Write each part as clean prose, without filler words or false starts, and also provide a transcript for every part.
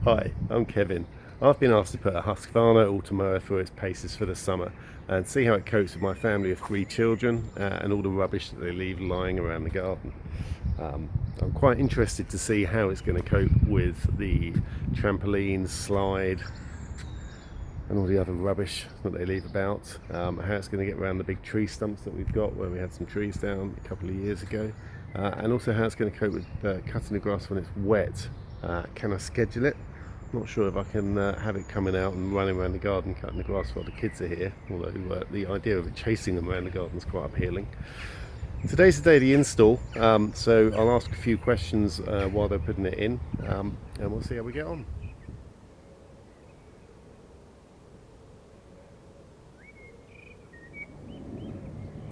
Hi, I'm Kevin. I've been asked to put a Husqvarna Automower through its paces for the summer and see how it copes with my family of 3 children and all the rubbish that they leave lying around the garden. I'm quite interested to see how it's going to cope with the trampoline, slide and all the other rubbish that they leave about, how it's going to get around the big tree stumps that we've got where we had some trees down a couple of years ago, and also how it's going to cope with cutting the grass when it's wet. Can I schedule it? Not sure if I can have it coming out and running around the garden cutting the grass while the kids are here, although the idea of it chasing them around the garden is quite appealing. Today's the day of the install, so I'll ask a few questions while they're putting it in, and we'll see how we get on.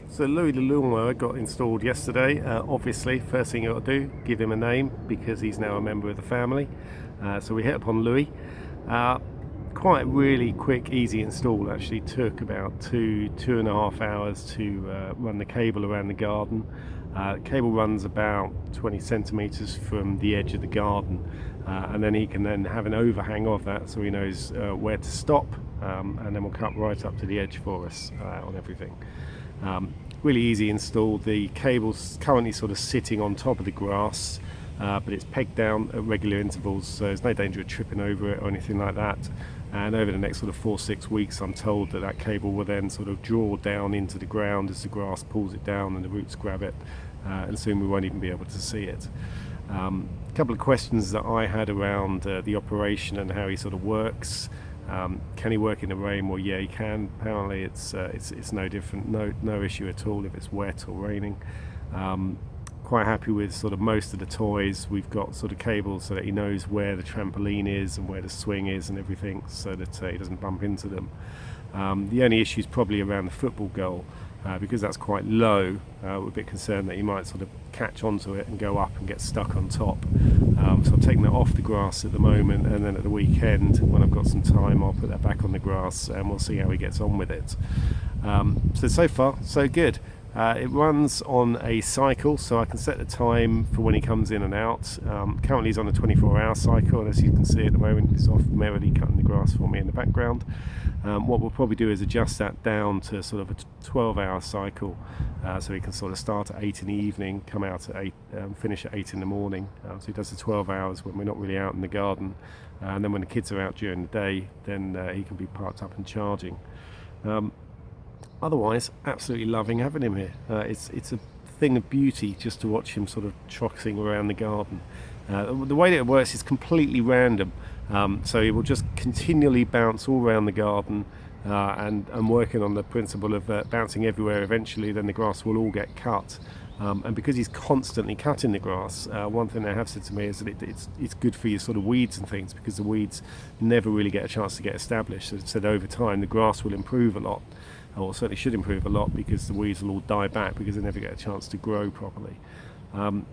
So Louis the lawnmower got installed yesterday. Obviously, first thing you got to do, give him a name because he's now a member of the family. So we hit upon Louis. Quite really quick, easy install. Actually took about 2.5 hours to run the cable around the garden. Cable runs about 20 centimeters from the edge of the garden, and then he can then have an overhang of that so he knows where to stop, and then we'll cut right up to the edge for us on everything. Really easy install. The cable's currently sort of sitting on top of the grass, but it's pegged down at regular intervals, so there's no danger of tripping over it or anything like that. And over the next sort of 4-6 weeks, I'm told that that cable will then sort of draw down into the ground as the grass pulls it down and the roots grab it, and soon we won't even be able to see it. A couple of questions that I had around the operation and how he sort of works. Can he work in the rain? Well, yeah, he can. Apparently it's no different, no issue at all if it's wet or raining. Quite happy with sort of most of the toys. We've got sort of cables so that he knows where the trampoline is and where the swing is and everything, so that he doesn't bump into them. The only issue is probably around the football goal, because that's quite low. We're a bit concerned that he might sort of catch onto it and go up and get stuck on top. So I've taken that off the grass at the moment, and then at the weekend when I've got some time I'll put that back on the grass and we'll see how he gets on with it. So far so good. It runs on a cycle, so I can set the time for when he comes in and out. Currently he's on a 24-hour cycle, and as you can see at the moment he's off merrily cutting the grass for me in the background. What we'll probably do is adjust that down to sort of a 12-hour cycle, so he can sort of start at 8 in the evening, come out at 8, finish at 8 in the morning. So he does the 12 hours when we're not really out in the garden, and then when the kids are out during the day, then he can be parked up and charging. Otherwise, absolutely loving having him here. It's a thing of beauty just to watch him sort of trotting around the garden. The way that it works is completely random, so he will just continually bounce all around the garden, and working on the principle of bouncing everywhere. Eventually then the grass will all get cut, and because he's constantly cutting the grass, one thing they have said to me is that it's good for your sort of weeds and things, because the weeds never really get a chance to get established. So it said over time the grass will improve a lot, or certainly should improve a lot, because the weeds will all die back because they never get a chance to grow properly.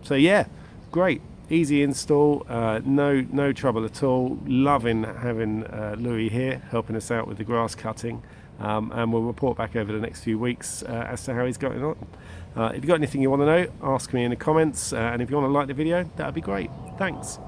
So yeah, great, easy install, no trouble at all. Loving having Louis here helping us out with the grass cutting, and we'll report back over the next few weeks as to how he's going on. If you've got anything you want to know, ask me in the comments, and if you want to like the video, that would be great. Thanks.